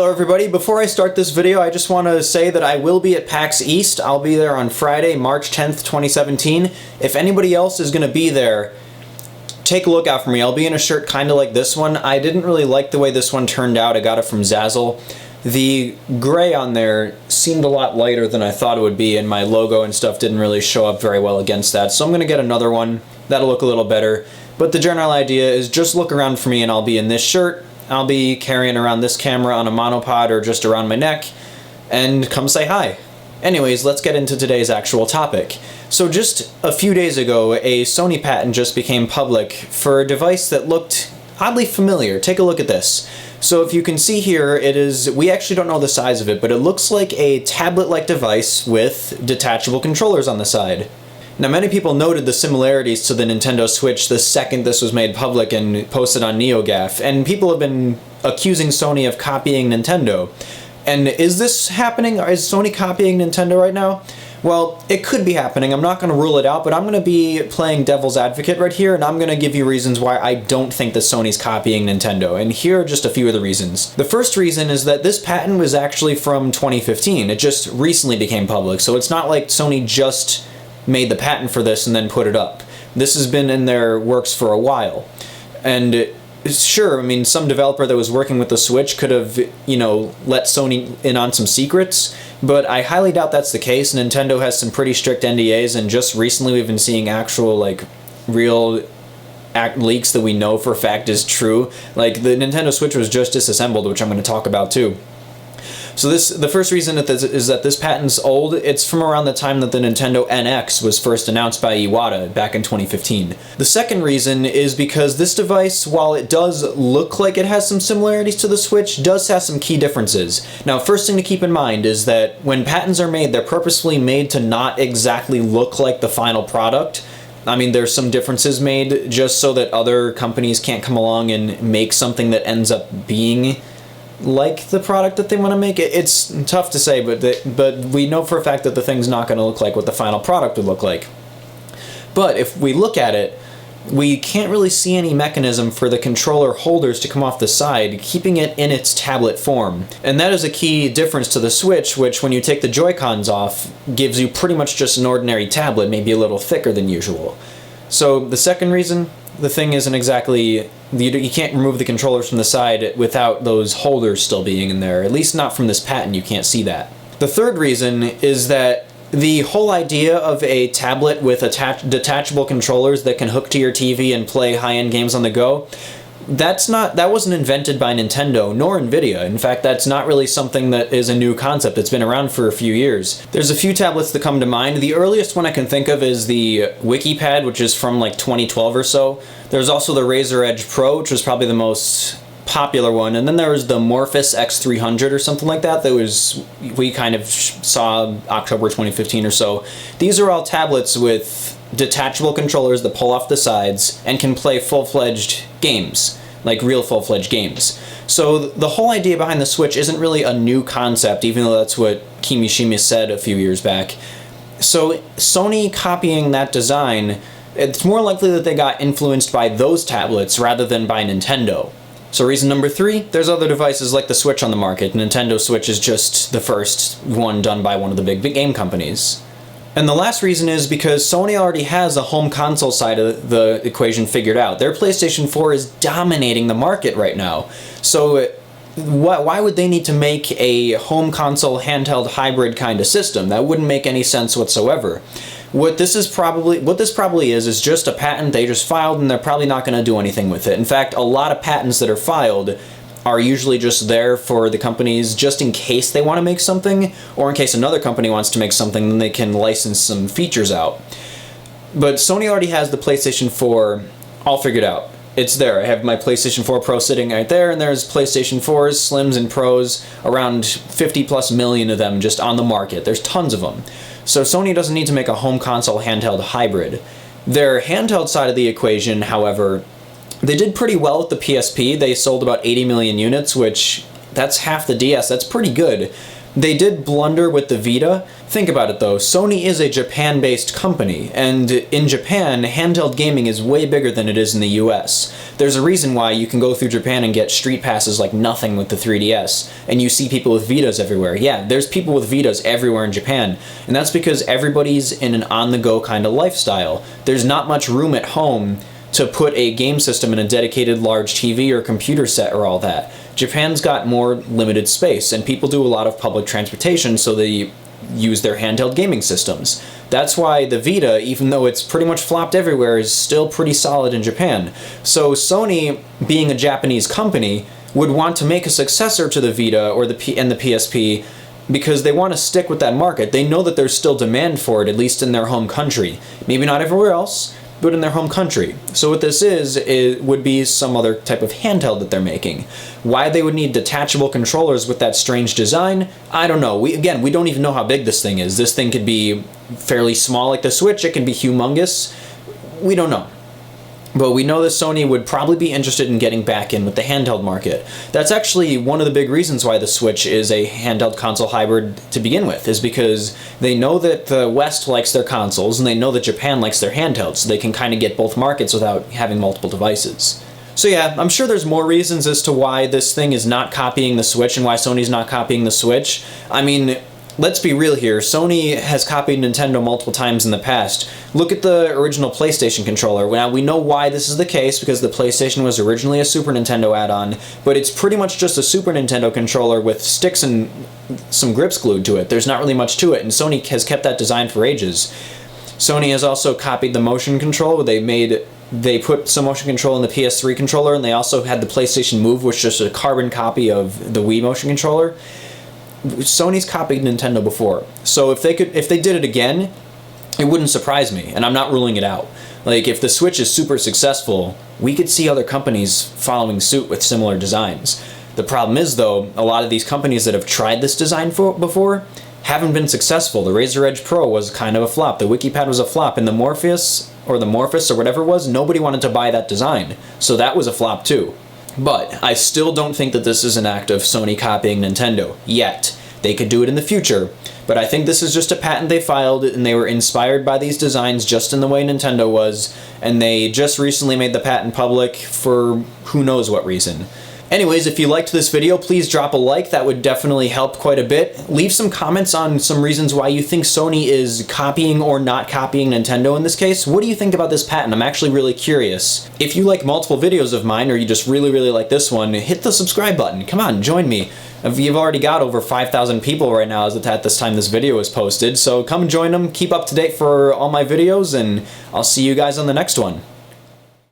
Hello everybody, before I start this video I just want to say that I will be at PAX East. I'll be there on Friday, March 10th, 2017. If anybody else is going to be there, take a look out for me. I'll be in a shirt kind of like this one. I didn't really like the way this one turned out. I got it from Zazzle. The gray on there seemed a lot lighter than I thought it would be, and my logo and stuff didn't really show up very well against that. So I'm going to get another one. That'll look a little better. But the general idea is just look around for me and I'll be in this shirt. I'll be carrying around this camera on a monopod or just around my neck, and come say hi. Anyways, let's get into today's actual topic. So just a few days ago, a Sony patent just became public for a device that looked oddly familiar. Take a look at this. So if you can see here, it is, we actually don't know the size of it, but it looks like a tablet-like device with detachable controllers on the side. Now, many people noted the similarities to the Nintendo Switch the second this was made public and posted on NeoGAF, and people have been accusing Sony of copying Nintendo. And is this happening? Is Sony copying Nintendo right now? Well, it could be happening. I'm not going to rule it out, but I'm going to be playing devil's advocate right here, and I'm going to give you reasons why I don't think that Sony's copying Nintendo, and here are just a few of the reasons. The first reason is that this patent was actually from 2015. It just recently became public, so it's not like Sony just made the patent for this and then put it up. This has been in their works for a while. And sure, I mean, some developer that was working with the Switch could have, you know, let Sony in on some secrets, but I highly doubt that's the case. Nintendo has some pretty strict NDAs, and just recently we've been seeing actual, like, real leaks that we know for a fact is true. Like, the Nintendo Switch was just disassembled, which I'm going to talk about too. So the first reason is that this patent's old. It's from around the time that the Nintendo NX was first announced by Iwata back in 2015. The second reason is because this device, while it does look like it has some similarities to the Switch, does have some key differences. Now, first thing to keep in mind is that when patents are made, they're purposefully made to not exactly look like the final product. I mean, there's some differences made just so that other companies can't come along and make something that ends up being like the product that they want to make. It's tough to say, but we know for a fact that the thing's not going to look like what the final product would look like. But if we look at it, we can't really see any mechanism for the controller holders to come off the side, keeping it in its tablet form. And that is a key difference to the Switch, which when you take the Joy-Cons off, gives you pretty much just an ordinary tablet, maybe a little thicker than usual. So the second reason, the thing isn't exactly, you can't remove the controllers from the side without those holders still being in there. At least not from this patent, you can't see that. The third reason is that the whole idea of a tablet with detachable controllers that can hook to your TV and play high-end games on the go, that wasn't invented by Nintendo nor Nvidia. In fact, that's not really something that is a new concept. It's been around for a few years. There's a few tablets that come to mind. The earliest one I can think of is the WikiPad, which is from like 2012 or so. There's also the Razer Edge Pro, which was probably the most popular one, and then there was the Morphus X300 or something like that we kind of saw October 2015 or so. These are all tablets with detachable controllers that pull off the sides and can play full-fledged games, like real full-fledged games. So the whole idea behind the Switch isn't really a new concept, even though that's what Kimishima said a few years back. So Sony copying that design, it's more likely that they got influenced by those tablets rather than by Nintendo. So reason number three, there's other devices like the Switch on the market. Nintendo Switch is just the first one done by one of the big game companies. And the last reason is because Sony already has a home console side of the equation figured out. Their PlayStation 4 is dominating the market right now. So why would they need to make a home console handheld hybrid kind of system? That wouldn't make any sense whatsoever. What this probably is just a patent they just filed, and they're probably not going to do anything with it. In fact, a lot of patents that are filed are usually just there for the companies just in case they want to make something, or in case another company wants to make something, then they can license some features out. But Sony already has the PlayStation 4 all figured out. It's there. I have my PlayStation 4 Pro sitting right there, and there's PlayStation 4s, Slims, and Pros, around 50 plus million of them just on the market. There's tons of them. So Sony doesn't need to make a home console handheld hybrid. Their handheld side of the equation, however, they did pretty well with the PSP. They sold about 80 million units, which that's half the DS. That's pretty good. They did blunder with the Vita. Think about it though, Sony is a Japan-based company, and in Japan, handheld gaming is way bigger than it is in the US. There's a reason why you can go through Japan and get street passes like nothing with the 3DS, and you see people with Vitas everywhere. Yeah, there's people with Vitas everywhere in Japan, and that's because everybody's in an on-the-go kind of lifestyle. There's not much room at home to put a game system in a dedicated large TV or computer set or all that. Japan's got more limited space, and people do a lot of public transportation, so they use their handheld gaming systems. That's why the Vita, even though it's pretty much flopped everywhere, is still pretty solid in Japan. So Sony, being a Japanese company, would want to make a successor to the Vita or the PSP because they want to stick with that market. They know that there's still demand for it, at least in their home country. Maybe not everywhere else, but in their home country. So what this is, it would be some other type of handheld that they're making. Why they would need detachable controllers with that strange design, I don't know. We don't even know how big this thing is. This thing could be fairly small like the Switch, it can be humongous. We don't know. But we know that Sony would probably be interested in getting back in with the handheld market. That's actually one of the big reasons why the Switch is a handheld console hybrid to begin with, is because they know that the West likes their consoles, and they know that Japan likes their handhelds, so they can kind of get both markets without having multiple devices. So yeah, I'm sure there's more reasons as to why this thing is not copying the Switch and why Sony's not copying the Switch. I mean, let's be real here, Sony has copied Nintendo multiple times in the past. Look at the original PlayStation controller. Now, we know why this is the case, because the PlayStation was originally a Super Nintendo add-on, but it's pretty much just a Super Nintendo controller with sticks and some grips glued to it. There's not really much to it, and Sony has kept that design for ages. Sony has also copied the motion control, where they put some motion control in the PS3 controller, and they also had the PlayStation Move, which is just a carbon copy of the Wii motion controller. Sony's copied Nintendo before, so if they did it again, it wouldn't surprise me, and I'm not ruling it out. Like, if the Switch is super successful, we could see other companies following suit with similar designs. The problem is, though, a lot of these companies that have tried this design before haven't been successful. The Razer Edge Pro was kind of a flop, the WikiPad was a flop, and the Morpheus or whatever it was, nobody wanted to buy that design, so that was a flop too. But I still don't think that this is an act of Sony copying Nintendo, yet. They could do it in the future, but I think this is just a patent they filed, and they were inspired by these designs just in the way Nintendo was, and they just recently made the patent public for who knows what reason. Anyways, if you liked this video, please drop a like. That would definitely help quite a bit. Leave some comments on some reasons why you think Sony is copying or not copying Nintendo in this case. What do you think about this patent? I'm actually really curious. If you like multiple videos of mine, or you just really, really like this one, hit the subscribe button. Come on, join me. You've already got over 5,000 people right now at this time this video is posted, so come join them, keep up to date for all my videos, and I'll see you guys on the next one.